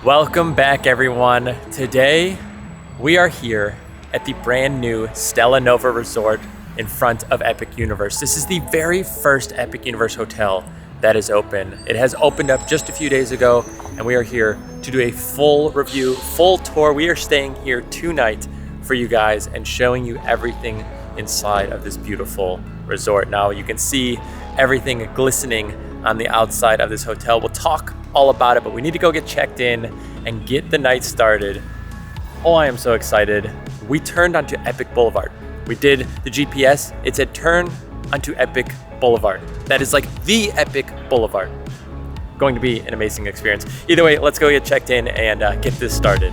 Welcome back, everyone. Today we are here at the brand new Stella Nova Resort in front of Epic Universe. This is the very first Epic Universe hotel that is open. It has opened up just a few days ago, and we are here to do a full review, full tour. We are staying here tonight for you guys and showing you everything inside of this beautiful resort. Now you can see everything glistening on the outside of this hotel. We'll talk all about it, but we need to go get checked in and get the night started. Oh, I am so excited. We turned onto Epic Boulevard. We did the GPS. It said turn onto Epic Boulevard. That is like the Epic Boulevard. Going to be an amazing experience. Either way, let's go get checked in and get this started.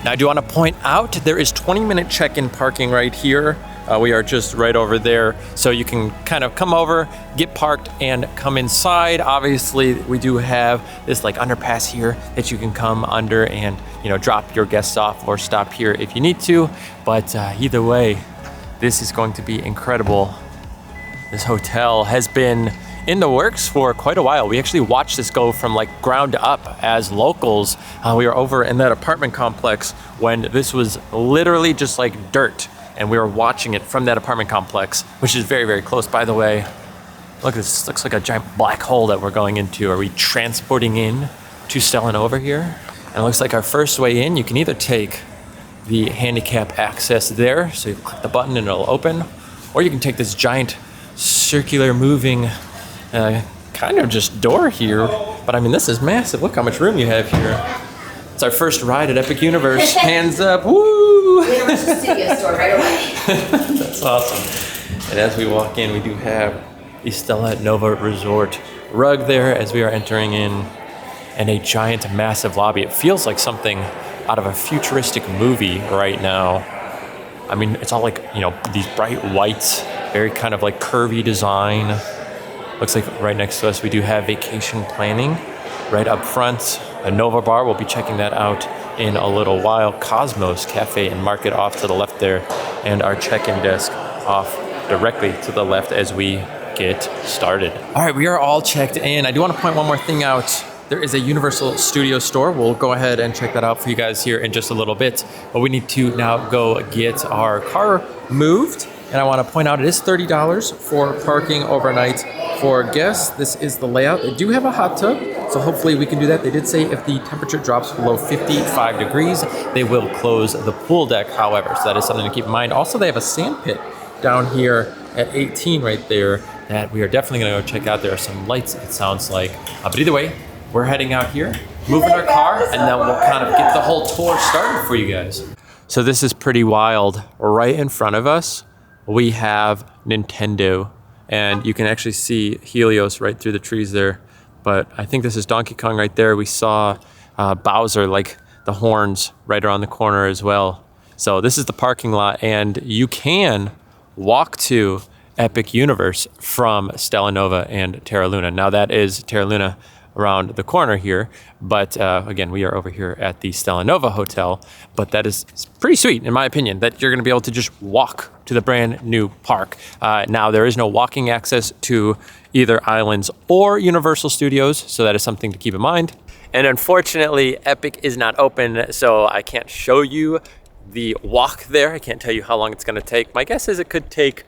Now, I do want to point out there is 20-minute check-in parking right here. We are just right over there, so you can kind of come over, get parked, and come inside. Obviously, we do have this like underpass here that you can come under and drop your guests off or stop here if you need to. But either way, this is going to be incredible. This hotel has been in the works for quite a while. We actually watched this go from like ground up as locals. We were over in that apartment complex when this was literally just like dirt, and we were watching it from that apartment complex, which is very, very close, by the way. Look, this looks like a giant black hole that we're going into. Are we transporting in to Stella Nova here? And it looks like our first way in, you can either take the handicap access there, so you click the button and it'll open, or you can take this giant circular moving kind of just door here. But I mean, this is massive. Look how much room you have here. It's our first ride at Epic Universe. Hands up, woo! Universal Studio store right away. That's awesome. And as we walk in, we do have the Stella Nova Resort rug there as we are entering in, and a giant, massive lobby. It feels like something out of a futuristic movie right now. I mean, it's all like, these bright whites, very kind of like curvy design. Looks like right next to us, we do have vacation planning right up front. A Nova bar, we'll be checking that out in a little while. Cosmos Cafe and Market off to the left there. And our check-in desk off directly to the left as we get started. All right, we are all checked in. I do want to point one more thing out. There is a Universal Studio store. We'll go ahead and check that out for you guys here in just a little bit. But we need to now go get our car moved. And I want to point out it is $30 for parking overnight for guests. This is the layout. They do have a hot tub, so hopefully we can do that. They did say if the temperature drops below 55 degrees, they will close the pool deck, however. So that is something to keep in mind. Also, they have a sand pit down here at 18 right there that we are definitely going to go check out. There are some lights, it sounds like. But either way, we're heading out here, moving our car, and then we'll kind of get the whole tour started for you guys. So this is pretty wild. Right in front of us, we have Nintendo, and you can actually see Helios right through the trees there. But I think this is Donkey Kong right there. We saw Bowser, like the horns, right around the corner as well. So this is the parking lot, and you can walk to Epic Universe from Stella Nova and Terra Luna. Now that is Terra Luna around the corner here, but again, we are over here at the Stella Nova Hotel. But that is pretty sweet, in my opinion, that you're going to be able to just walk to the brand new park. Now, there is no walking access to either Islands or Universal Studios, so that is something to keep in mind. And unfortunately, Epic is not open, so I can't show you the walk there. I can't tell you how long it's going to take. My guess is it could take,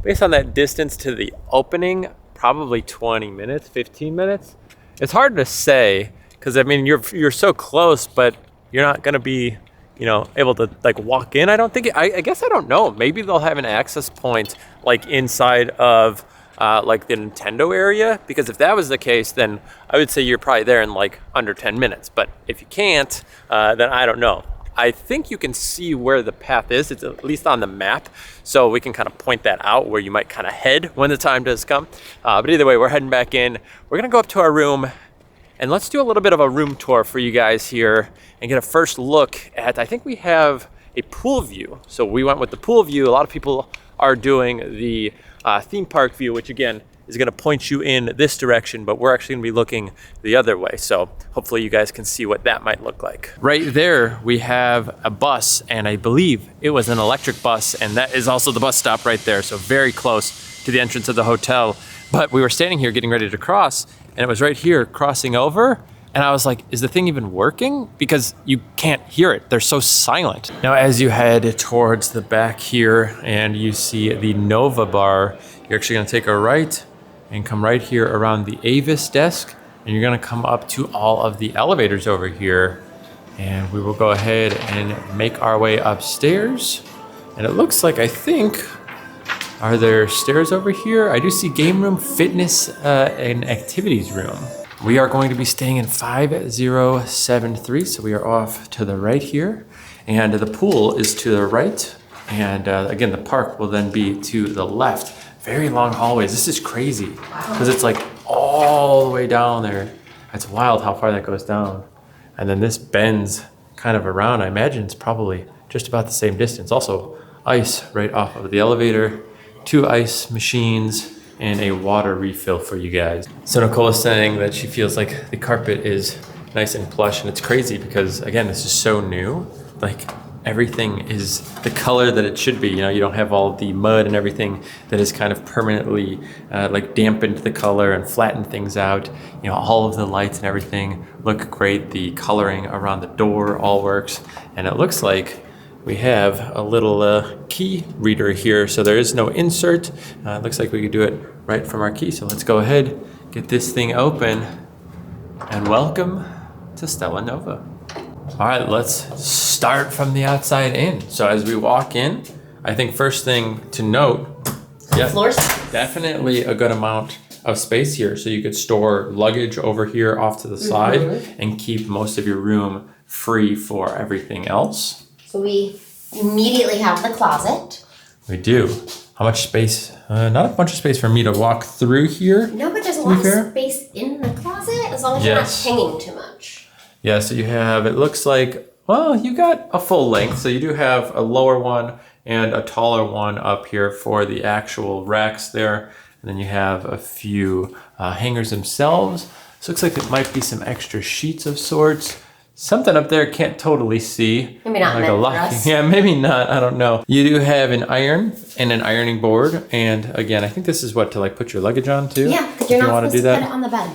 based on that distance to the opening, probably 20 minutes, 15 minutes. It's hard to say because I mean you're so close, but you're not gonna be, you know, able to like walk in. I don't think. I guess I don't know. Maybe they'll have an access point like inside of like the Nintendo area, because if that was the case, then I would say you're probably there in like under 10 minutes. But if you can't, then I don't know. I think you can see where the path is. It's at least on the map, so we can kind of point that out where you might kind of head when the time does come. But either way, we're heading back in. We're gonna go up to our room, and let's do a little bit of a room tour for you guys here and get a first look at, I think we have a pool view. So we went with the pool view. A lot of people are doing the theme park view, which again is gonna point you in this direction, but we're actually gonna be looking the other way. So hopefully you guys can see what that might look like. Right there, we have a bus, and I believe it was an electric bus, and that is also the bus stop right there. So very close to the entrance of the hotel. But we were standing here getting ready to cross, and it was right here crossing over. And I was like, is the thing even working? Because you can't hear it. They're so silent. Now, as you head towards the back here and you see the Nova bar, you're actually gonna take a right and come right here around the Avis desk. And you're gonna come up to all of the elevators over here. And we will go ahead and make our way upstairs. And it looks like, I think, are there stairs over here? I do see game room, fitness, and activities room. We are going to be staying in 5073, so we are off to the right here. And the pool is to the right. And again, the park will then be to the left. Very long hallways. This is crazy because it's like all the way down there. It's wild how far that goes down. And then this bends kind of around. I imagine it's probably just about the same distance. Also, ice right off of the elevator, 2 ice machines, and a water refill for you guys. So Nicole is saying that she feels like the carpet is nice and plush, and it's crazy because again, this is so new. Like everything is the color that it should be. You know, you don't have all the mud and everything that is kind of permanently like dampened the color and flattened things out. You know, all of the lights and everything look great. The coloring around the door all works, and it looks like we have a little key reader here, so there is no insert. It looks like we could do it right from our key. So let's go ahead, get this thing open, and welcome to Stella Nova. All right, let's start from the outside in. So as we walk in, I think first thing to note, yeah, Floors? definitely a good amount of space here. So you could store luggage over here off to the side and keep most of your room free for everything else. So we immediately have the closet. We do. How much space? Not a bunch of space for me to walk through here. No, but there's a lot of space in the closet as long as you're not hanging too much. Yeah, so you have, it looks like, well, you got a full length. So you do have a lower one and a taller one up here for the actual racks there. And then you have a few hangers themselves. So it looks like it might be some extra sheets of sorts. Something up there can't totally see. Maybe not like meant a for us. Yeah, maybe not. I don't know. You do have an iron and an ironing board. And again, I think this is what to like put your luggage on too. Yeah, because you're not supposed to put it on the bed.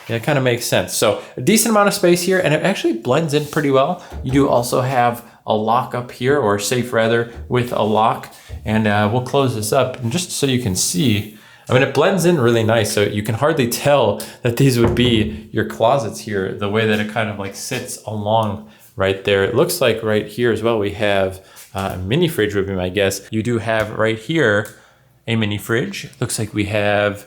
Yeah, it kind of makes sense. So a decent amount of space here, and it actually blends in pretty well. You do also have a lock up here, or safe rather, with a lock. And we'll close this up, and just so you can see, I mean, it blends in really nice. So you can hardly tell that these would be your closets here, the way that it kind of like sits along right there. It looks like right here as well, we have a mini fridge with me, I guess. You do have right here a mini fridge. Looks like we have,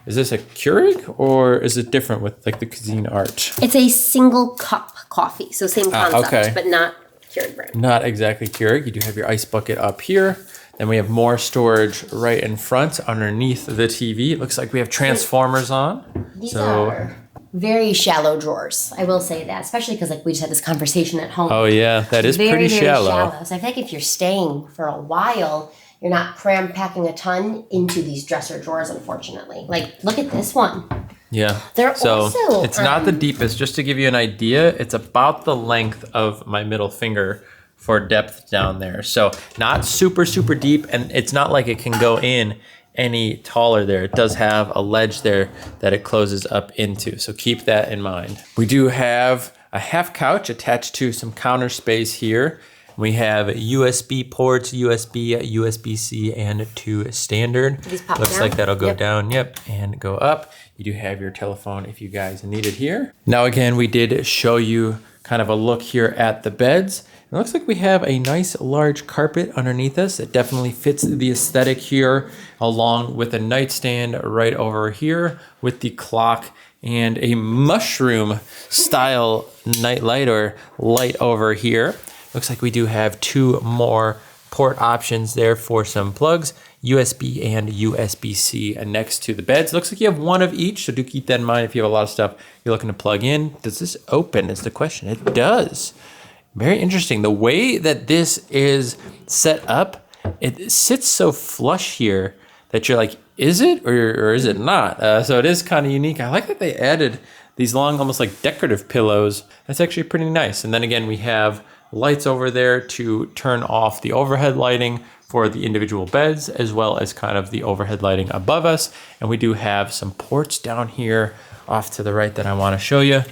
is this a Keurig or is it different with like the Cuisinart? It's a single cup coffee, so same concept, but not Keurig brand. Not exactly Keurig. You do have your ice bucket up here. Then we have more storage right in front underneath the TV. It looks like we have transformers on. These are very shallow drawers. I will say that, especially because like we just had this conversation at home. Oh yeah, that is pretty shallow. So I feel like if you're staying for a while, you're not packing a ton into these dresser drawers, unfortunately. Like, look at this one. Yeah. They're so also, it's not the deepest. Just to give you an idea, it's about the length of my middle finger for depth down there. So not super, super deep, and it's not like it can go in any taller there. It does have a ledge there that it closes up into. So keep that in mind. We do have a half couch attached to some counter space here. We have USB ports, USB, USB-C, and 2 standard. These pop Looks down? like that'll go Yep. down, yep, and go up. You do have your telephone if you guys need it here. Now again, we did show you kind of a look here at the beds. It looks like we have a nice large carpet underneath us. It definitely fits the aesthetic here, along with a nightstand right over here with the clock and a mushroom style night light or light over here. Looks like we do have 2 more port options there for some plugs, USB and USB-C next to the beds. Looks like you have 1 of each, so do keep that in mind if you have a lot of stuff you're looking to plug in. Does this open is the question. It does. Very interesting. The way that this is set up, it sits so flush here that you're like, is it or is it not? So it is kind of unique. I like that they added these long, almost like decorative pillows. That's actually pretty nice. And then again, we have lights over there to turn off the overhead lighting for the individual beds, as well as kind of the overhead lighting above us. And we do have some ports down here off to the right that I want to show you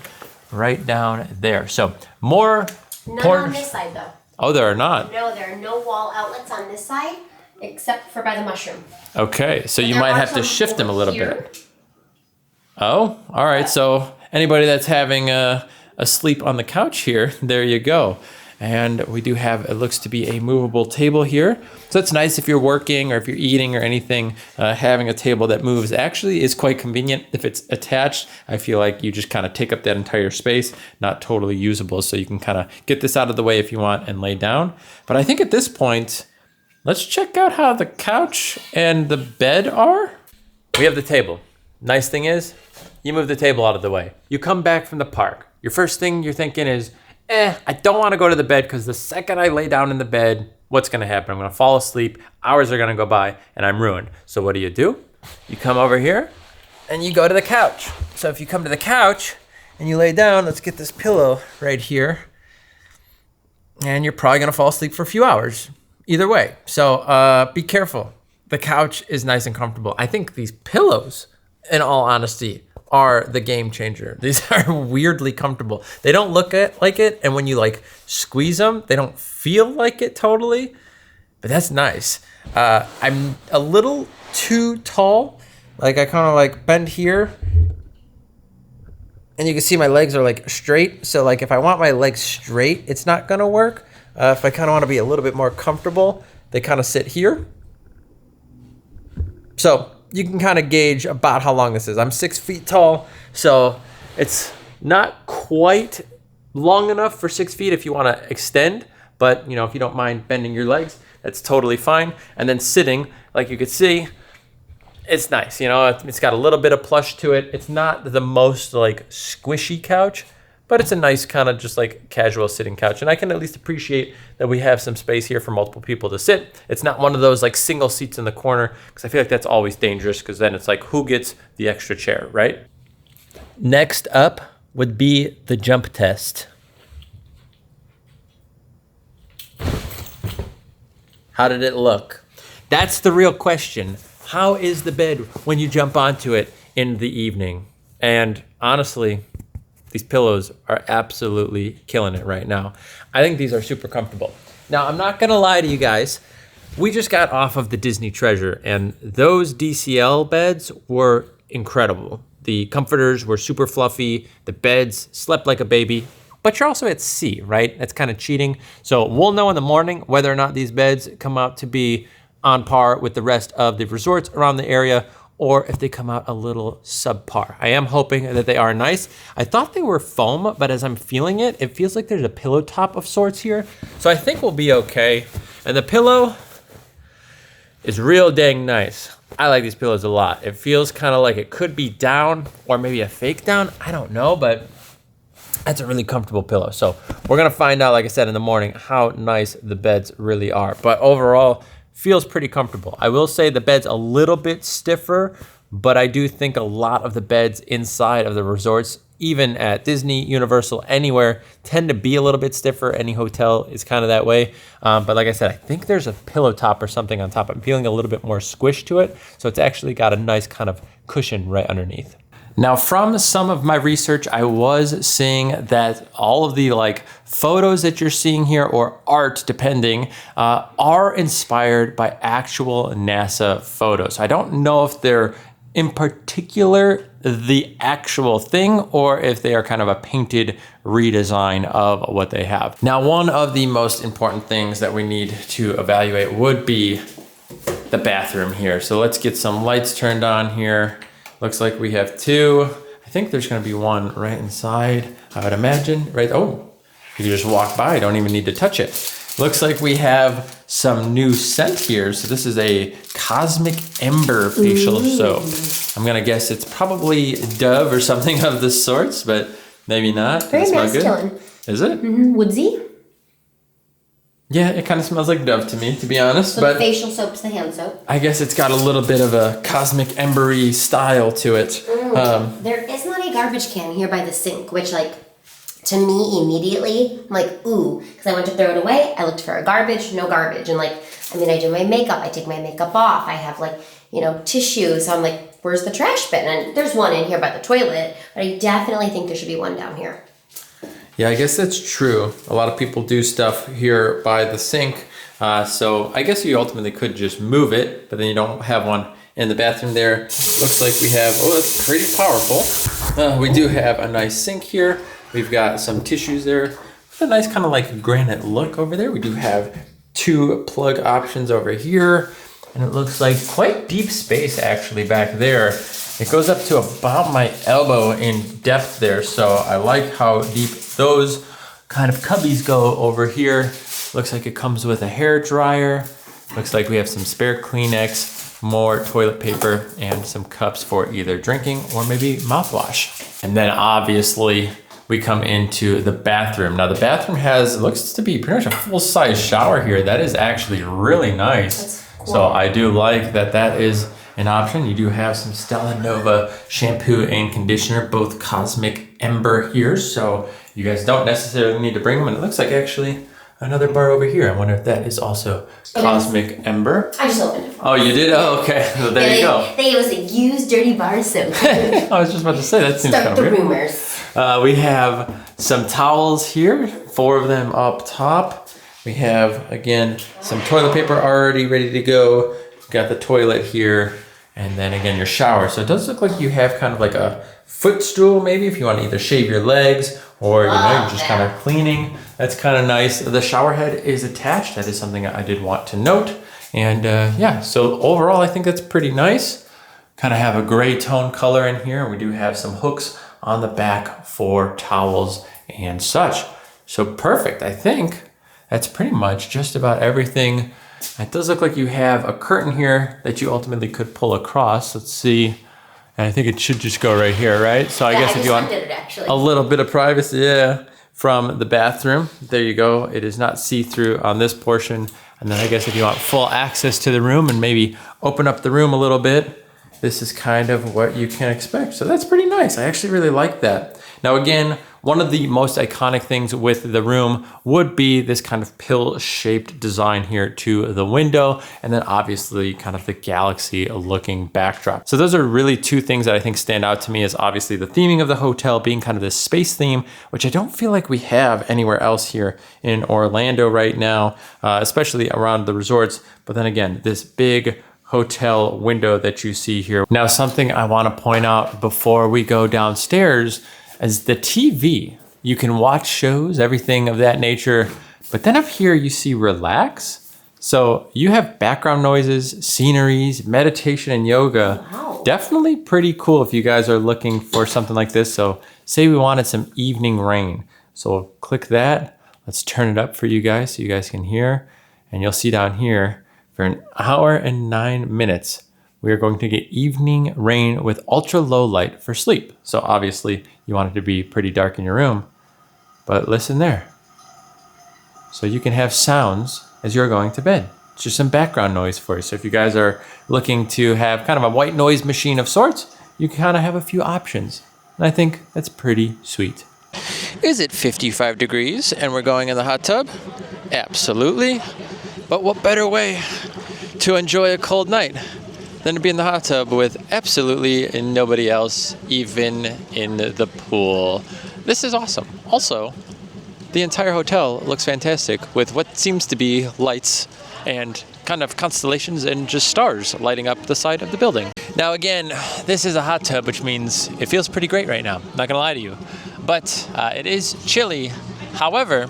right down there. So more None ports. on this side though. Oh, there are not. No, there are no wall outlets on this side except for by the mushroom. Okay, so But you there might are have to some shift them a over little here. bit. Oh, all right. So anybody that's having a sleep on the couch here, there you go. And we do have, it looks to be a movable table here. So it's nice if you're working or if you're eating or anything, having a table that moves actually is quite convenient. If it's attached, I feel like you just kind of take up that entire space, not totally usable. So you can kind of get this out of the way if you want and lay down. But I think at this point, let's check out how the couch and the bed are. We have the table. Nice thing is, you move the table out of the way. You come back from the park. Your first thing you're thinking is, I don't want to go to the bed because the second I lay down in the bed, what's going to happen? I'm going to fall asleep, hours are going to go by, and I'm ruined. So what do? You come over here, and you go to the couch. So if you come to the couch, and you lay down, let's get this pillow right here, and you're probably going to fall asleep for a few hours, either way. So be careful. The couch is nice and comfortable. I think these pillows, in all honesty, are the game changer. These are weirdly comfortable. They don't look like it, and when you like squeeze them, they don't feel like it totally, but that's nice. I'm a little too tall. Like I kind of like bend here, and you can see my legs are like straight. So like if I want my legs straight, it's not gonna work. If I kind of want to be a little bit more comfortable, they kind of sit here. So you can kind of gauge about how long this is. I'm 6 feet tall, so it's not quite long enough for 6 feet if you want to extend, but you know, if you don't mind bending your legs, that's totally fine. And then sitting, like you could see, it's nice. You know, it's got a little bit of plush to it. It's not the most like squishy couch, but it's a nice kind of just like casual sitting couch. And I can at least appreciate that we have some space here for multiple people to sit. It's not one of those like single seats in the corner, because I feel like that's always dangerous, because then it's like, who gets the extra chair, right? Next up would be the jump test. How did it look? That's the real question. How is the bed when you jump onto it in the evening? And honestly, these pillows are absolutely killing it right now. I think these are super comfortable. Now, I'm not gonna lie to you guys. We just got off of the Disney Treasure, and those DCL beds were incredible. The comforters were super fluffy. The beds slept like a baby, but you're also at sea, right? That's kind of cheating. So we'll know in the morning whether or not these beds come out to be on par with the rest of the resorts around the area, or if they come out a little subpar. I am hoping that they are nice. I thought they were foam, but as I'm feeling it, it feels like there's a pillow top of sorts here. So I think we'll be okay. And the pillow is real dang nice. I like these pillows a lot. It feels kind of like it could be down or maybe a fake down. I don't know, but that's a really comfortable pillow. So we're gonna find out, like I said, in the morning, how nice the beds really are. But overall, feels pretty comfortable. I will say the bed's a little bit stiffer, but I do think a lot of the beds inside of the resorts, even at Disney, Universal, anywhere, tend to be a little bit stiffer. Any hotel is kind of that way. But like I said, I think there's a pillow top or something on top. I'm feeling a little bit more squish to it. So it's actually got a nice kind of cushion right underneath. Now, from some of my research, I was seeing that all of the like photos that you're seeing here, or art depending, are inspired by actual NASA photos. I don't know if they're in particular the actual thing, or if they are kind of a painted redesign of what they have. Now, one of the most important things that we need to evaluate would be the bathroom here. So let's get some lights turned on here. Looks like we have two. I think there's gonna be one right inside, I would imagine, right? Oh, you just walk by, don't even need to touch it. Looks like we have some new scent here. So this is a Cosmic Ember facial soap. I'm gonna guess it's probably Dove or something of the sorts, but maybe not. Very masculine. Good. Is it? Woodsy. Yeah, it kind of smells like Dove to me, to be honest. So but the facial soap's the hand soap. I guess it's got a little bit of a Cosmic Embery style to it. There is not a garbage can here by the sink, which like, to me immediately, I'm like, ooh, because I went to throw it away. I looked for a garbage, no garbage. And like, I mean, I do my makeup, I take my makeup off. I have like, you know, tissue. So I'm like, where's the trash bin? And there's one in here by the toilet, but I definitely think there should be one down here. Yeah, I guess that's true. A lot of people do stuff here by the sink. So I guess you ultimately could just move it, but then you don't have one in the bathroom there. Looks like we have, oh, that's pretty powerful. We do have a nice sink here. We've got some tissues there. With a nice kind of like granite look over there. We do have two plug options over here. And it looks like quite deep space actually back there. It goes up to about my elbow in depth there. So I like how deep those kind of cubbies go over here. Looks like it comes with a hair dryer. Looks like we have some spare Kleenex, more toilet paper, and some cups for either drinking or maybe mouthwash. And then obviously we come into the bathroom. Now the bathroom looks to be pretty much a full-size shower here. That is actually really nice. That's cool. So I do like that that is an option. You do have some Stella Nova shampoo and conditioner, both Cosmic Ember here. So you guys don't necessarily need to bring them. And it looks like actually another bar over here. I wonder if that is also Cosmic Ember. I just opened it. Oh, you did? Oh, okay. Well, there you go. It was a used dirty bar soap. I was just about to say, that seems kind Start of the weird. rumors. We have some towels here, 4 of them up top. We have, again, some toilet paper already ready to go. We've got the toilet here, and then again, your shower. So it does look like you have kind of like a footstool, maybe, if you want to either shave your legs or, you know, you're just kind of cleaning. That's kind of nice. The shower head is attached. That is something I did want to note. And yeah, so overall, I think that's pretty nice. Kind of have a gray tone color in here. We do have some hooks on the back for towels and such. So perfect. I think that's pretty much just about everything. It does look like you have a curtain here that you ultimately could pull across. Let's see. And I think it should just go right here, right? So I guess if you want a little bit of privacy, yeah, from the bathroom, there you go. It is not see-through on this portion. And then I guess if you want full access to the room and maybe open up the room a little bit, this is kind of what you can expect. So that's pretty nice. I actually really like that. Now again, one of the most iconic things with the room would be this kind of pill-shaped design here to the window, and then obviously kind of the galaxy-looking backdrop. So those are really two things that I think stand out to me, is obviously the theming of the hotel being kind of this space theme, which I don't feel like we have anywhere else here in Orlando right now, especially around the resorts. But then again, this big hotel window that you see here. Now, something I want to point out before we go downstairs is the TV. You can watch shows, everything of that nature, but then up here you see relax. So you have background noises, sceneries, meditation, and yoga. Wow. Definitely pretty cool if you guys are looking for something like this. So say we wanted some evening rain. So we'll click that. Let's turn it up for you guys so you guys can hear. And you'll see down here, for an hour and 9 minutes, we are going to get evening rain with ultra low light for sleep. So obviously you want it to be pretty dark in your room, but listen there. So you can have sounds as you're going to bed. It's just some background noise for you. So if you guys are looking to have kind of a white noise machine of sorts, you kind of have a few options. And I think that's pretty sweet. Is it 55 degrees and we're going in the hot tub? Absolutely. But what better way to enjoy a cold night than to be in the hot tub with absolutely nobody else even in the pool. This is awesome. Also, the entire hotel looks fantastic with what seems to be lights and kind of constellations and just stars lighting up the side of the building. Now again, this is a hot tub, which means it feels pretty great right now. Not gonna lie to you. But it is chilly. However,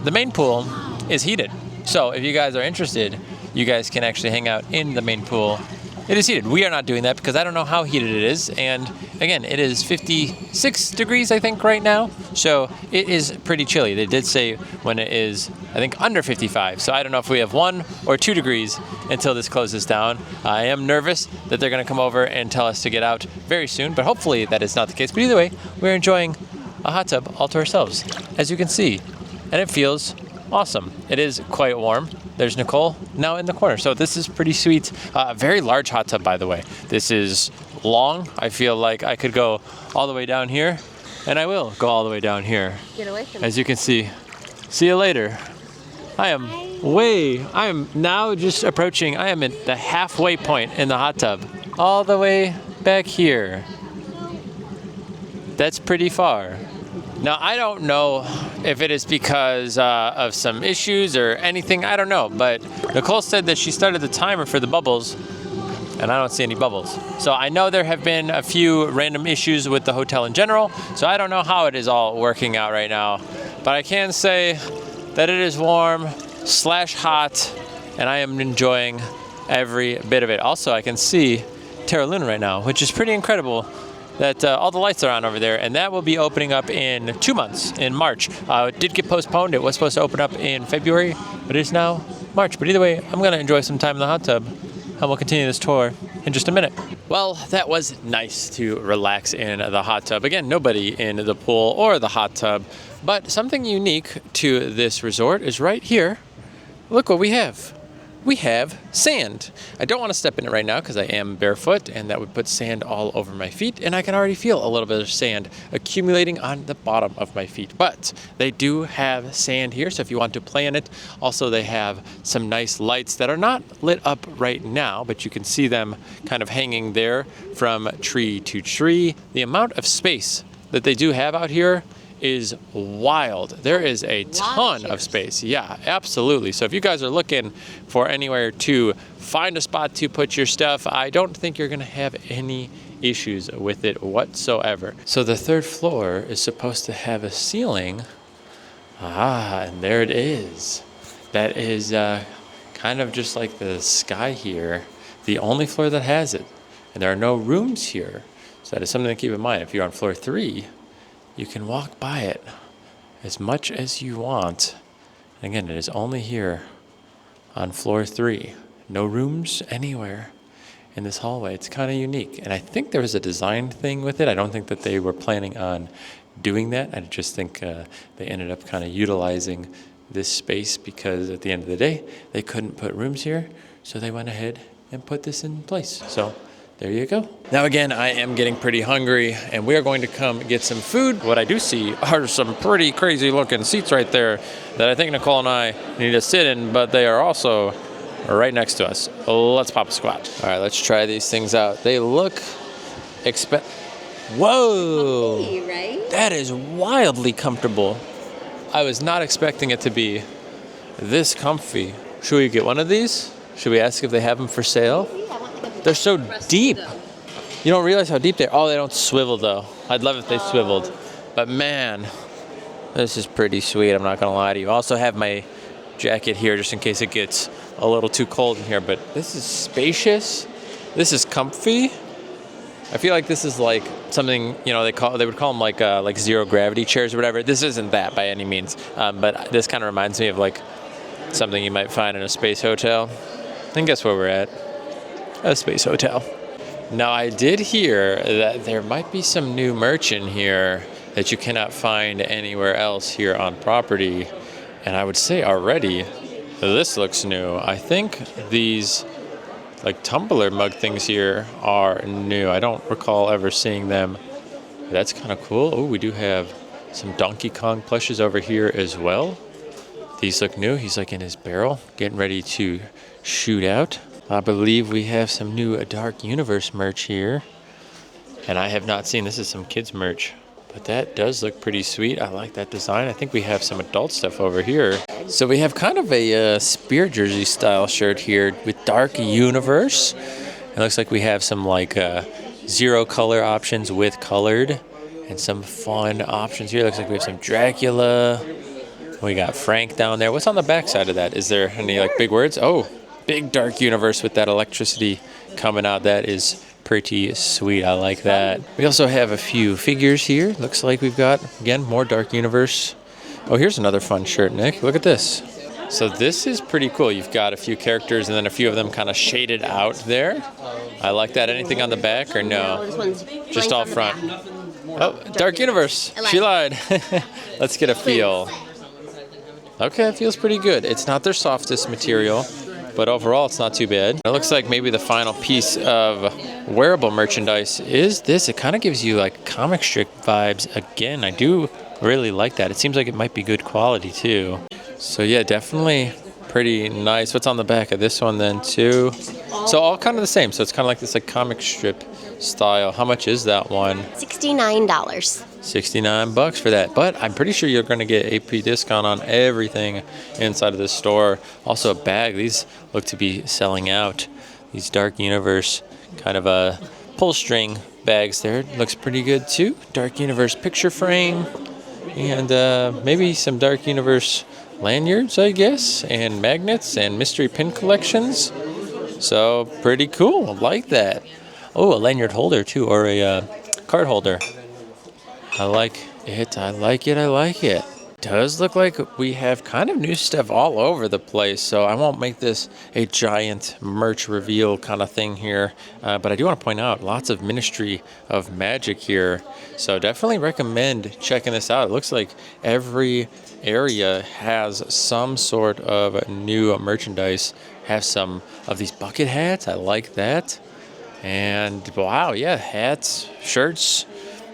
the main pool is heated. So if you guys are interested, you guys can actually hang out in the main pool. It is heated. We are not doing that because I don't know how heated it is. And again, it is 56 degrees, I think, right now. So it is pretty chilly. They did say when it is, I think, under 55. So I don't know if we have 1 or 2 degrees until this closes down. I am nervous that they're going to come over and tell us to get out very soon. But hopefully that is not the case. But either way, we're enjoying a hot tub all to ourselves, as you can see. And it feels awesome. It is quite warm. There's Nicole now in the corner. So this is pretty sweet. A very large hot tub, by the way. This is long. I feel like I could go all the way down here, and I will go all the way down here. Get away from me. As you can see. See you later. I am now just approaching, I am at the halfway point in the hot tub. All the way back here. That's pretty far. Now, I don't know if it is because of some issues or anything. I don't know. But Nicole said that she started the timer for the bubbles, and I don't see any bubbles. So I know there have been a few random issues with the hotel in general. So I don't know how it is all working out right now. But I can say that it is warm / hot, and I am enjoying every bit of it. Also, I can see Terra Luna right now, which is pretty incredible. That all the lights are on over there, and that will be opening up in 2 months, in March. It did get postponed. It was supposed to open up in February, but it is now March. But either way, I'm going to enjoy some time in the hot tub, and we'll continue this tour in just a minute. Well, that was nice to relax in the hot tub. Again, nobody in the pool or the hot tub, but something unique to this resort is right here. Look what we have. We have sand. I don't want to step in it right now because I am barefoot and that would put sand all over my feet, and I can already feel a little bit of sand accumulating on the bottom of my feet. But they do have sand here, so if you want to play in it. Also, they have some nice lights that are not lit up right now, but you can see them kind of hanging there from tree to tree. The amount of space that they do have out here is wild. There is a ton of space. Yeah, absolutely. So if you guys are looking for anywhere to find a spot to put your stuff, I don't think you're going to have any issues with it whatsoever. So the 3rd floor is supposed to have a ceiling. And there it is. That is kind of just like the sky here. The only floor that has it. And there are no rooms here. So that is something to keep in mind. If you're on floor 3, you can walk by it as much as you want. Again, it is only here on floor 3. No rooms anywhere in this hallway. It's kind of unique. And I think there was a design thing with it. I don't think that they were planning on doing that. I just think they ended up kind of utilizing this space because at the end of the day, they couldn't put rooms here. So they went ahead and put this in place. So there you go. Now again, I am getting pretty hungry and we are going to come get some food. What I do see are some pretty crazy looking seats right there that I think Nicole and I need to sit in, but they are also right next to us. Let's pop a squat. All right, let's try these things out. They look Whoa! Comfy, right? That is wildly comfortable. I was not expecting it to be this comfy. Should we get one of these? Should we ask if they have them for sale? They're so deep. You don't realize how deep they are. Oh, they don't swivel though. I'd love if they swiveled. But man, this is pretty sweet. I'm not gonna lie to you. I also have my jacket here just in case it gets a little too cold in here. But this is spacious. This is comfy. I feel like this is like something, you know, they would call them like zero gravity chairs or whatever. This isn't that by any means. But this kind of reminds me of like something you might find in a space hotel. And guess where we're at? A space hotel. Now I did hear that there might be some new merch in here that you cannot find anywhere else here on property. And I would say already, this looks new. I think these like tumbler mug things here are new. I don't recall ever seeing them. That's kind of cool. Oh, we do have some Donkey Kong plushes over here as well. These look new. He's like in his barrel, getting ready to shoot out. I believe we have some new Dark Universe merch here. And I have not seen, this is some kids merch. But that does look pretty sweet. I like that design. I think we have some adult stuff over here. So we have kind of a Spirit Jersey style shirt here with Dark Universe. It looks like we have some like zero color options with colored. And some fun options here. Looks like we have some Dracula. We got Frank down there. What's on the back side of that? Is there any like big words? Oh, big Dark Universe with that electricity coming out. That is pretty sweet. I like that. We also have a few figures here. Looks like we've got, again, more Dark Universe. Oh, here's another fun shirt, Nick. Look at this. So this is pretty cool. You've got a few characters and then a few of them kind of shaded out there. I like that. Anything on the back or no? This one's Just all on the front. back. Oh, Dark Universe. She lied. Let's get a feel. Okay, it feels pretty good. It's not their softest material, but overall it's not too bad. It looks like maybe the final piece of wearable merchandise is this. It kind of gives you like comic strip vibes again. I do really like that. It seems like it might be good quality too. So yeah, definitely pretty nice. What's on the back of this one then too? So all kind of the same. So it's kind of like this like comic strip style. How much is that one? $69. 69 bucks for that, but I'm pretty sure you're going to get AP discount on everything inside of this store. Also a bag. These look to be selling out. These Dark Universe kind of a pull string bags there. Looks pretty good too. Dark Universe picture frame and maybe some Dark Universe lanyards, I guess, and magnets and mystery pin collections. So pretty cool. I like that. Oh, a lanyard holder too, or a card holder. I like it. I like it. I like it. Does look like we have kind of new stuff all over the place, so I won't make this a giant merch reveal kind of thing here, but I do want to point out lots of Ministry of Magic here, so definitely recommend checking this out. It looks like every area has some sort of new merchandise. Have some of these bucket hats. I like that. And wow, yeah, hats, shirts,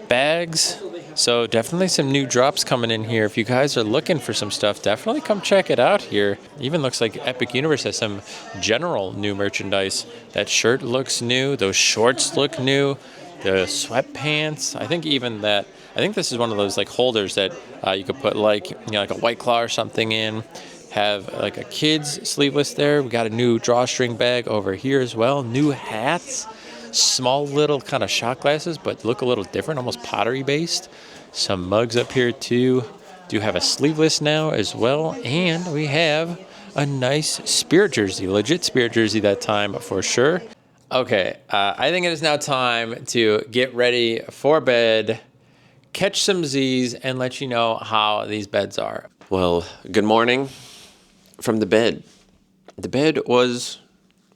bags. So definitely some new drops coming in here. If you guys are looking for some stuff, definitely come check it out here. Even looks like Epic Universe has some general new merchandise. That shirt looks new. Those shorts look new. The sweatpants. I think this is one of those like holders that you could put like, like a White Claw or something in. Have like a kid's sleeveless there. We got a new drawstring bag over here as well. New hats. Small little kind of shot glasses, but look a little different, almost pottery based. Some mugs up here too. Do have a sleeveless now as well, and we have a nice Spirit jersey, legit Spirit jersey that time for sure. Okay, I think it is now time to get ready for bed, catch some Z's, and let you know how these beds are. Well, good morning from the bed. The bed was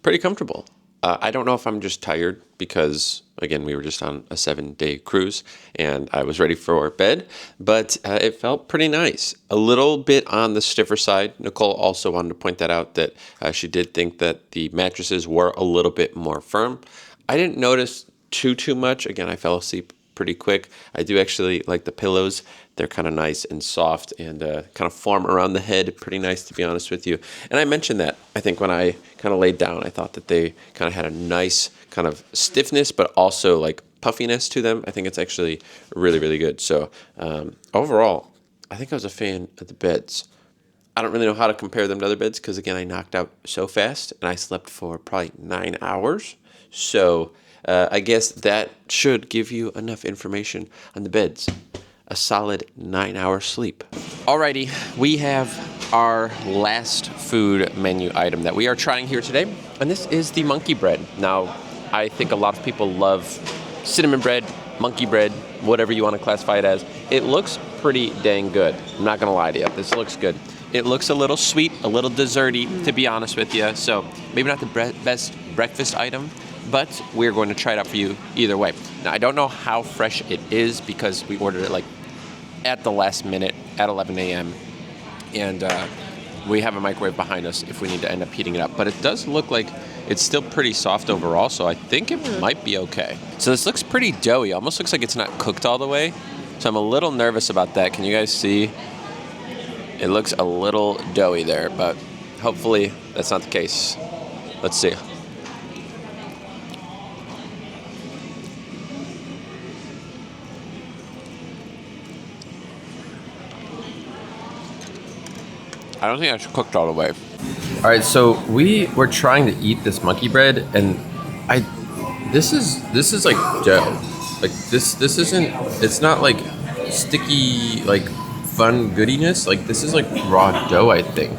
pretty comfortable. I don't know if I'm just tired because, again, we were just on a 7-day cruise and I was ready for bed, but it felt pretty nice. A little bit on the stiffer side. Nicole also wanted to point that out, that she did think that the mattresses were a little bit more firm. I didn't notice too much. Again, I fell asleep pretty quick. I do actually like the pillows. They're kind of nice and soft and kind of form around the head. Pretty nice, to be honest with you. And I mentioned that, I think, when I kind of laid down, I thought that they kind of had a nice kind of stiffness, but also like puffiness to them. I think it's actually really, really good. So overall, I think I was a fan of the beds. I don't really know how to compare them to other beds because, again, I knocked out so fast and I slept for probably 9 hours. So I guess that should give you enough information on the beds. A solid 9-hour sleep. Alrighty, we have our last food menu item that we are trying here today, and this is the monkey bread. Now, I think a lot of people love cinnamon bread, monkey bread, whatever you want to classify it as. It looks pretty dang good. I'm not gonna lie to you, this looks good. It looks a little sweet, a little desserty, to be honest with you, so maybe not the best breakfast item, but we're going to try it out for you either way. Now, I don't know how fresh it is because we ordered it like at the last minute at 11 a.m. And we have a microwave behind us if we need to end up heating it up. But it does look like it's still pretty soft overall, so I think it might be okay. So this looks pretty doughy. Almost looks like it's not cooked all the way. So I'm a little nervous about that. Can you guys see? It looks a little doughy there, but hopefully that's not the case. Let's see. I don't think it's cooked all the way. All right, so we were trying to eat this monkey bread, and this is like dough. Like this isn't. It's not like sticky like fun goodiness. Like this is like raw dough. I think.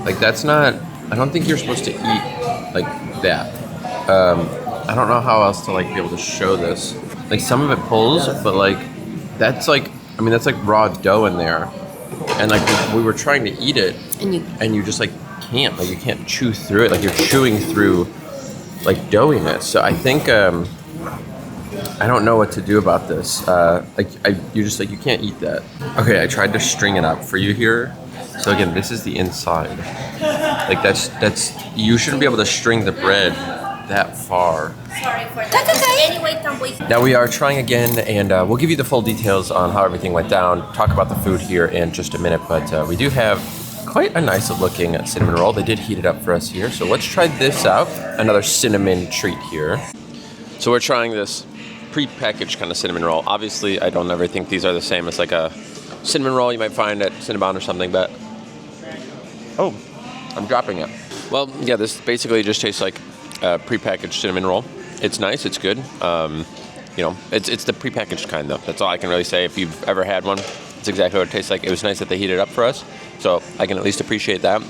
Like that's not. I don't think you're supposed to eat like that. I don't know how else to like be able to show this. Like some of it pulls, but like that's like. I mean that's like raw dough in there, and like we were trying to eat it, and you just like can't. Like you can't chew through it. Like you're chewing through like doughiness. So I think I don't know what to do about this. You're just like you can't eat that. Okay, I tried to string it up for you here. So again, this is the inside. Like that's you shouldn't be able to string the bread that far. Sorry for that. That's okay. Anyway, I'm waiting. Now we are trying again, and we'll give you the full details on how everything went down. Talk about the food here in just a minute, but we do have quite a nice looking cinnamon roll. They did heat it up for us here, so let's try this out. Another cinnamon treat here. So we're trying this pre-packaged kind of cinnamon roll. Obviously, I don't ever think these are the same as like a cinnamon roll you might find at Cinnabon or something, but oh, I'm dropping it. Well, yeah, this basically just tastes like a pre-packaged cinnamon roll. It's nice, it's good. You know, it's the pre-packaged kind though. That's all I can really say. If you've ever had one, it's exactly what it tastes like. It was nice that they heated it up for us, so I can at least appreciate that.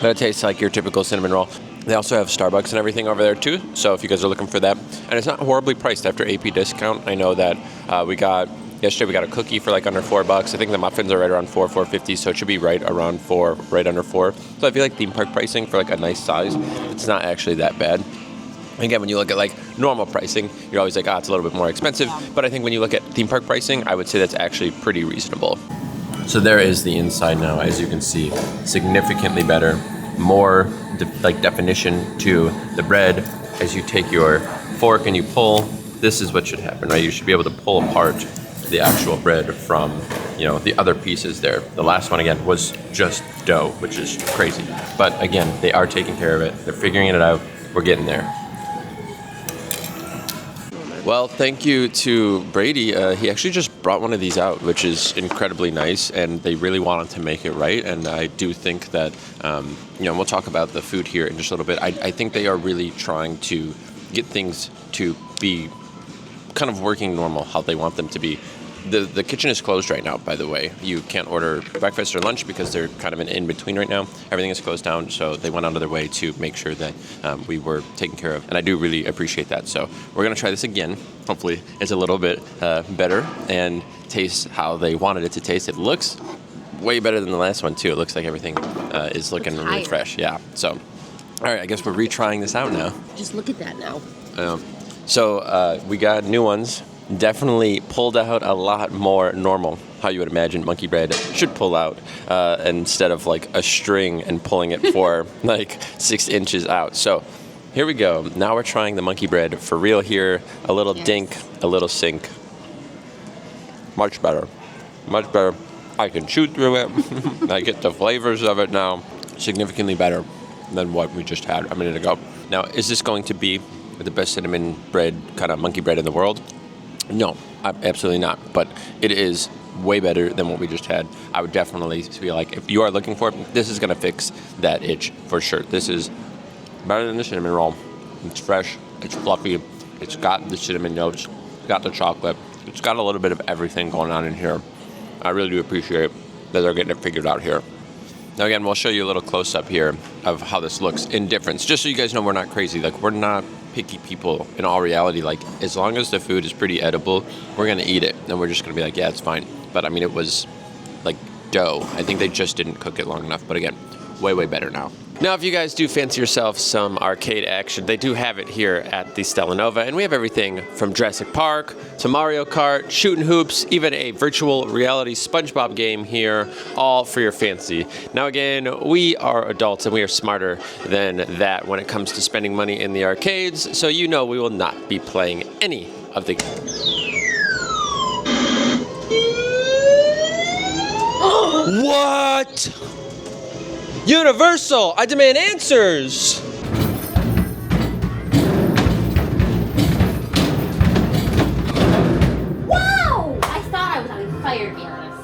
But it tastes like your typical cinnamon roll. They also have Starbucks and everything over there too, so if you guys are looking for that. And it's not horribly priced after AP discount. I know that yesterday we got a cookie for like under $4. I think the muffins are right around $4.50, so it should be right around $4, right under $4. So I feel like theme park pricing for like a nice size, it's not actually that bad. Again, when you look at like normal pricing, you're always like, it's a little bit more expensive. But I think when you look at theme park pricing, I would say that's actually pretty reasonable. So there is the inside now, as you can see, significantly better, more definition to the bread. As you take your fork and you pull, this is what should happen, right? You should be able to pull apart the actual bread from, the other pieces there. The last one again was just dough, which is crazy. But again, they are taking care of it. They're figuring it out. We're getting there. Well, thank you to Brady. He actually just brought one of these out, which is incredibly nice, and they really wanted to make it right. And I do think that, we'll talk about the food here in just a little bit. I think they are really trying to get things to be kind of working normal, how they want them to be. The kitchen is closed right now, by the way. You can't order breakfast or lunch because they're kind of in between right now. Everything is closed down, so they went out of their way to make sure that we were taken care of. And I do really appreciate that. So we're going to try this again. Hopefully it's a little bit better and taste how they wanted it to taste. It looks way better than the last one, too. It looks like everything is looking really fresh. Yeah. So, all right, I guess we're retrying this out now. Just look at that now. So we got new ones. Definitely pulled out a lot more normal, how you would imagine monkey bread should pull out, instead of like a string and pulling it for like 6 inches out. So here we go. Now we're trying the monkey bread for real here. A little dink, a little sink. Much better. Much better. I can chew through it. I get the flavors of it now. Significantly better than what we just had a minute ago. Now, is this going to be the best cinnamon bread, kind of monkey bread in the world? No, absolutely not. But it is way better than what we just had. I would definitely feel like if you are looking for it, this is going to fix that itch for sure. This is better than the cinnamon roll. It's fresh. It's fluffy. It's got the cinnamon notes. It's got the chocolate. It's got a little bit of everything going on in here. I really do appreciate that they're getting it figured out here. Now again, we'll show you a little close-up here of how this looks in difference. Just so you guys know we're not crazy. Like, we're not picky people in all reality. Like, as long as the food is pretty edible, we're going to eat it. And we're just going to be like, yeah, it's fine. But, I mean, it was like dough. I think they just didn't cook it long enough. But again, way, way better now. Now, if you guys do fancy yourself some arcade action, they do have it here at the Stella Nova, and we have everything from Jurassic Park to Mario Kart, shooting hoops, even a virtual reality SpongeBob game here, all for your fancy. Now, again, we are adults and we are smarter than that when it comes to spending money in the arcades, so you know we will not be playing any of the What? Universal, I demand answers! Wow! I thought I was on fire, to be honest.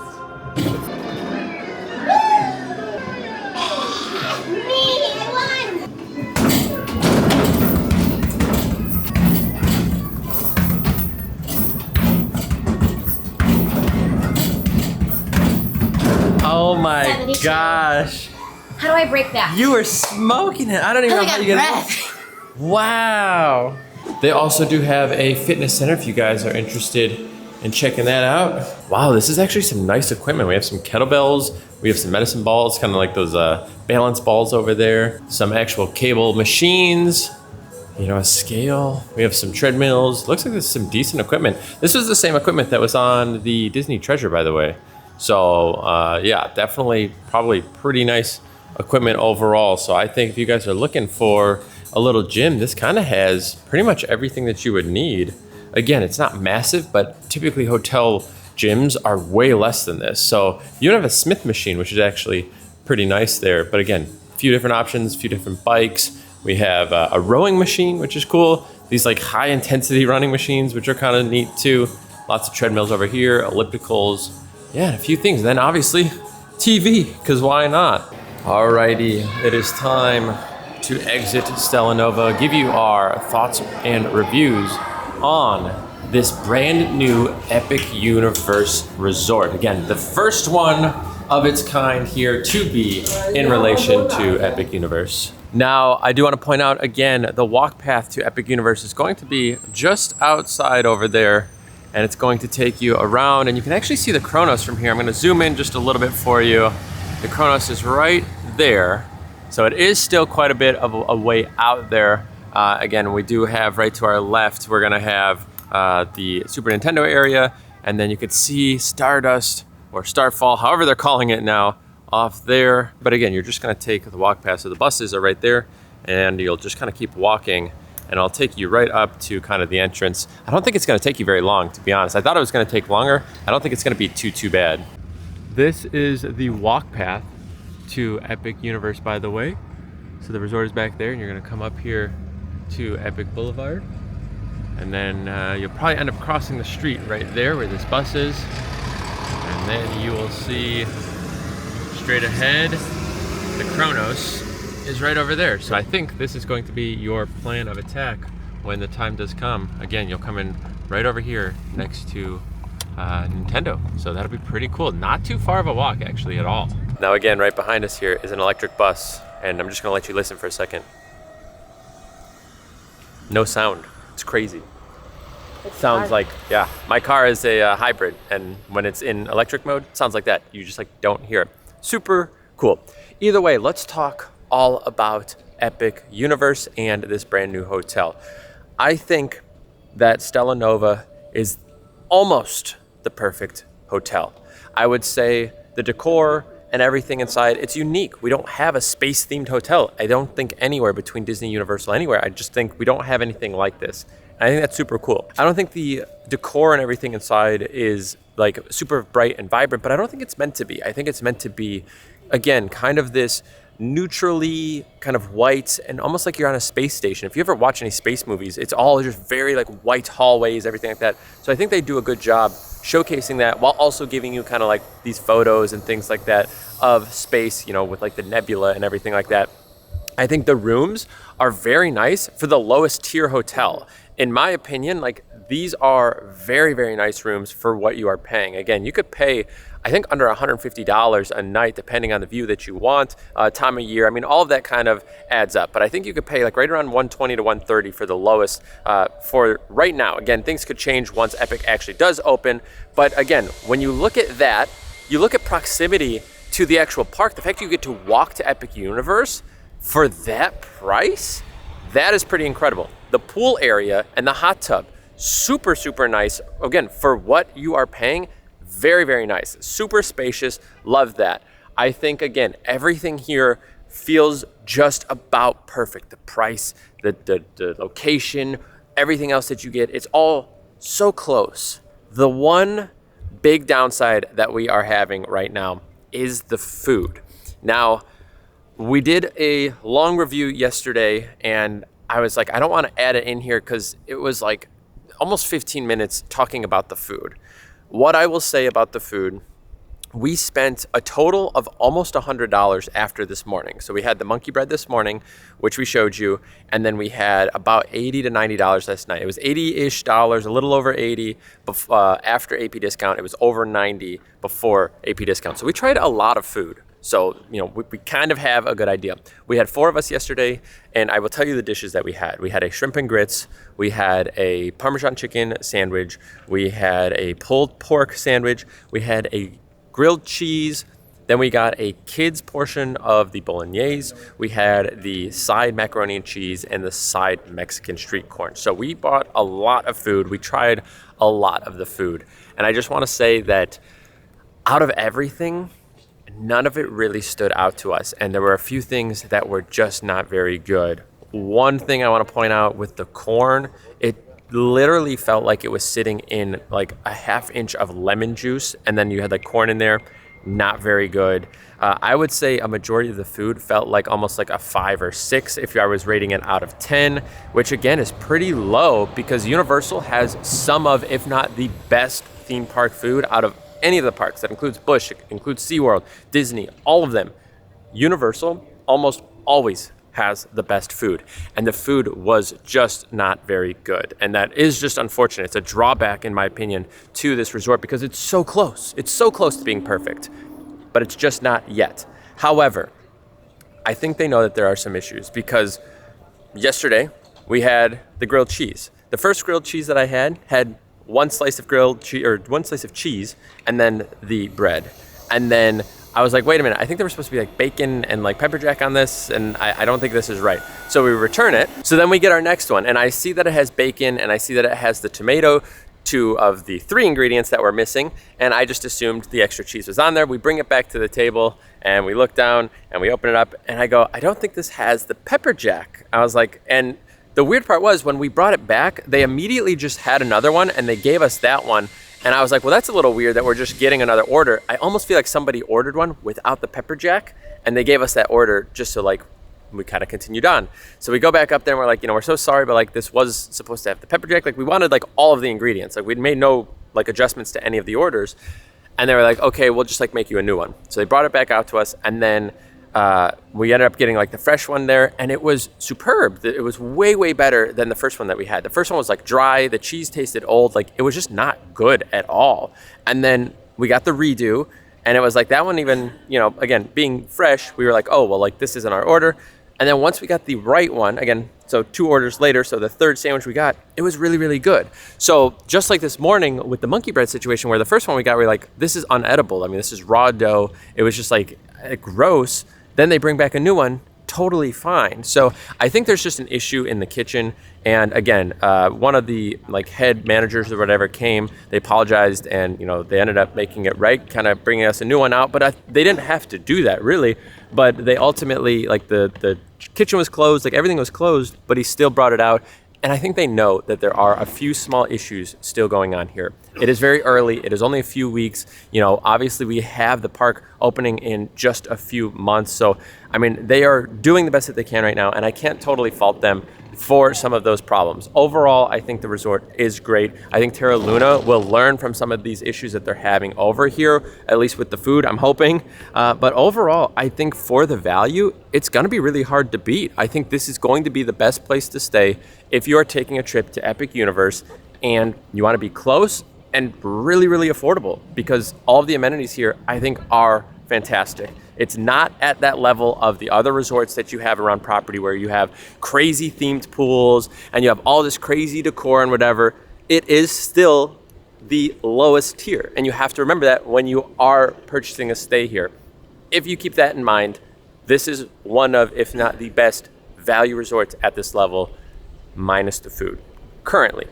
Oh my 72. gosh. How do I break that? You were smoking it. I don't even I know how got you get it. breath. Wow. They also do have a fitness center if you guys are interested in checking that out. Wow, this is actually some nice equipment. We have some kettlebells. We have some medicine balls, kind of like those balance balls over there. Some actual cable machines. You know, a scale. We have some treadmills. Looks like there's some decent equipment. This was the same equipment that was on the Disney Treasure, by the way. So yeah, definitely probably pretty nice equipment overall. So I think if you guys are looking for a little gym, this kind of has pretty much everything that you would need. Again, it's not massive, but typically hotel gyms are way less than this. So you don't have a Smith machine, which is actually pretty nice there. But again, a few different options, a few different bikes. We have a rowing machine, which is cool. These like high intensity running machines, which are kind of neat too. Lots of treadmills over here, ellipticals. Yeah, and a few things. Then obviously TV, because why not? Alrighty, it is time to exit Stella Nova, give you our thoughts and reviews on this brand new Epic Universe Resort. Again, the first one of its kind here to be in relation to Epic Universe. Now, I do want to point out again, the walk path to Epic Universe is going to be just outside over there, and it's going to take you around, and you can actually see the Kronos from here. I'm going to zoom in just a little bit for you. The Kronos is right there, so it is still quite a bit of a way out there. Again, we do have right to our left, we're going to have the Super Nintendo area, and then you could see Stardust or Starfall, however they're calling it now, off there. But again, you're just gonna take the walk path. So the buses are right there, and you'll just kind of keep walking, and I'll take you right up to kind of the entrance. I don't think it's gonna take you very long, to be honest. I thought it was gonna take longer. I don't think it's gonna be too bad. This is the walk path to Epic Universe, by the way. So the resort is back there, and you're gonna come up here to Epic Boulevard, and then you'll probably end up crossing the street right there where this bus is, and then you will see straight ahead, the Kronos is right over there. So I think this is going to be your plan of attack when the time does come. Again, you'll come in right over here next to Nintendo. So that'll be pretty cool. Not too far of a walk actually at all. Now again, right behind us here is an electric bus, and I'm just gonna let you listen for a second. No sound, it's crazy. Sounds like, yeah, my car is a hybrid, and when it's in electric mode, it sounds like that. You just like don't hear it. Super cool. Either way, let's talk all about Epic Universe and this brand new hotel. I think that Stella Nova is almost the perfect hotel. I would say the decor and everything inside, it's unique. We don't have a space themed hotel. I don't think anywhere between Disney, Universal, anywhere. I just think we don't have anything like this. And I think that's super cool. I don't think the decor and everything inside is like super bright and vibrant, but I don't think it's meant to be. I think it's meant to be, again, kind of this neutrally kind of white and almost like you're on a space station. If you ever watch any space movies, it's all just very like white hallways, everything like that. So I think they do a good job showcasing that while also giving you kind of like these photos and things like that of space, you know, with like the nebula and everything like that. I think the rooms are very nice for the lowest tier hotel. In my opinion, like these are very, very nice rooms for what you are paying. Again, you could pay, I think, under $150 a night, depending on the view that you want, time of year. I mean, all of that kind of adds up. But I think you could pay like right around $120 to $130 for the lowest for right now. Again, things could change once Epic actually does open. But again, when you look at that, you look at proximity to the actual park, the fact you get to walk to Epic Universe for that price, that is pretty incredible. The pool area and the hot tub, super, super nice. Again, for what you are paying, very, very nice. Super spacious, love that. I think, again, everything here feels just about perfect. The price, the location, everything else that you get, it's all so close. The one big downside that we are having right now is the food. Now, we did a long review yesterday, and I was like, I don't want to add it in here because it was like almost 15 minutes talking about the food. What I will say about the food, we spent a total of almost $100 after this morning. So we had the monkey bread this morning, which we showed you, and then we had about $80 to $90 last night. It was $80-ish, a little over 80 after AP discount. It was over 90 before AP discount. So we tried a lot of food. So, you know, we kind of have a good idea. We had 4 of us yesterday, and I will tell you the dishes that we had. We had a shrimp and grits. We had a Parmesan chicken sandwich. We had a pulled pork sandwich. We had a grilled cheese. Then we got a kid's portion of the bolognese. We had the side macaroni and cheese and the side Mexican street corn. So we bought a lot of food. We tried a lot of the food. And I just want to say that out of everything, none of it really stood out to us. And there were a few things that were just not very good. One thing I want to point out with the corn, it literally felt like it was sitting in like a ½ inch of lemon juice, and then you had like corn in there. Not very good. I would say a majority of the food felt like almost like a 5 or 6 if I was rating it out of 10, which again is pretty low because Universal has some of, if not the best theme park food out of any of the parks. That includes Busch, it includes SeaWorld, Disney, all of them. Universal almost always has the best food, and the food was just not very good, and that is just unfortunate. It's a drawback, in my opinion, to this resort because it's so close to being perfect, but it's just not yet. However, I think they know that there are some issues because yesterday we had the grilled cheese. The first grilled cheese that I had one slice of grilled cheese, or one slice of cheese, and then the bread, and then I was like, wait a minute, I think there was supposed to be like bacon and like pepper jack on this, and I don't think this is right. So we return it. So then we get our next one, and I see that it has bacon, and I see that it has the tomato, 2 of the 3 ingredients that were missing, and I just assumed the extra cheese was on there. We bring it back to the table, and we look down, and we open it up, and I go, I don't think this has the pepper jack. I was like, and the weird part was when we brought it back, they immediately just had another one, and they gave us that one. And I was like, well, that's a little weird that we're just getting another order. I almost feel like somebody ordered one without the pepper jack, and they gave us that order just so like we kind of continued on. So we go back up there and we're like, you know, we're so sorry, but like this was supposed to have the pepper jack. Like we wanted like all of the ingredients. Like we'd made no like adjustments to any of the orders. And they were like, okay, we'll just like make you a new one. So they brought it back out to us, and then we ended up getting like the fresh one there, and it was superb. It was way, way better than the first one that we had. The first one was like dry. The cheese tasted old. Like it was just not good at all. And then we got the redo, and it was like that one even, you know, again, being fresh, we were like, oh, well, like this isn't our order. And then once we got the right one, again, so 2 orders later, so the third sandwich we got, it was really, really good. So just like this morning with the monkey bread situation where the first one we got, we were like, this is unedible. I mean, this is raw dough. It was just like gross. Then they bring back a new one, totally fine. So I think there's just an issue in the kitchen. And again, one of the like head managers or whatever came, they apologized, and you know they ended up making it right, kind of bringing us a new one out. But they didn't have to do that really. But they ultimately, like the kitchen was closed, like everything was closed, but he still brought it out. And I think they know that there are a few small issues still going on here. It is very early. It is only a few weeks. You know, obviously we have the park opening in just a few months. So, I mean, they are doing the best that they can right now, and I can't totally fault them for some of those problems. Overall, I think the resort is great. I think Terra Luna will learn from some of these issues that they're having over here, at least with the food, I'm hoping. But overall, I think for the value, it's going to be really hard to beat. I think this is going to be the best place to stay if you are taking a trip to Epic Universe and you want to be close and really, really affordable, because all of the amenities here, I think, are fantastic. It's not at that level of the other resorts that you have around property where you have crazy themed pools and you have all this crazy decor and whatever. It is still the lowest tier, and you have to remember that when you are purchasing a stay here. If you keep that in mind, this is one of, if not the best value resorts at this level, minus the food currently.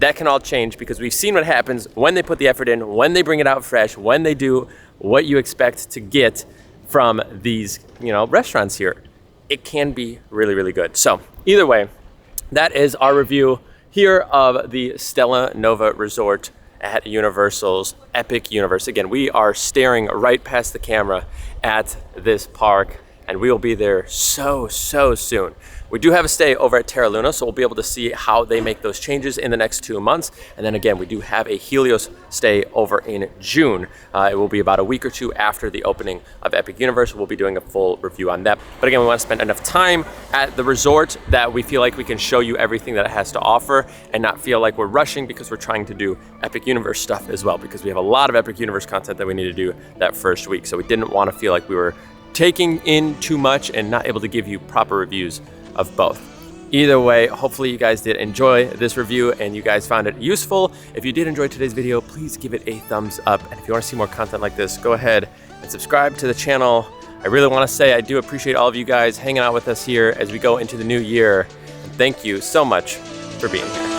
That can all change because we've seen what happens when they put the effort in, when they bring it out fresh, when they do what you expect to get from these, you know, restaurants here. It can be really, really good. So either way, that is our review here of the Stella Nova Resort at Universal's Epic Universe. Again, we are staring right past the camera at this park. and we will be there so soon. We do have a stay over at Terra Luna, so we'll be able to see how they make those changes in the next 2 months. And then again, we do have a Helios stay over in June. It will be about a week or two after the opening of Epic Universe. We'll be doing a full review on that. But again, we want to spend enough time at the resort that we feel like we can show you everything that it has to offer and not feel like we're rushing because we're trying to do Epic Universe stuff as well, because we have a lot of Epic Universe content that we need to do that first week. So we didn't want to feel like we were taking in too much and not able to give you proper reviews of both. Either way, hopefully you guys did enjoy this review and you guys found it useful. If you did enjoy today's video, please give it a thumbs up. And if you want to see more content like this, go ahead and subscribe to the channel. I really want to say I do appreciate all of you guys hanging out with us here as we go into the new year. And thank you so much for being here.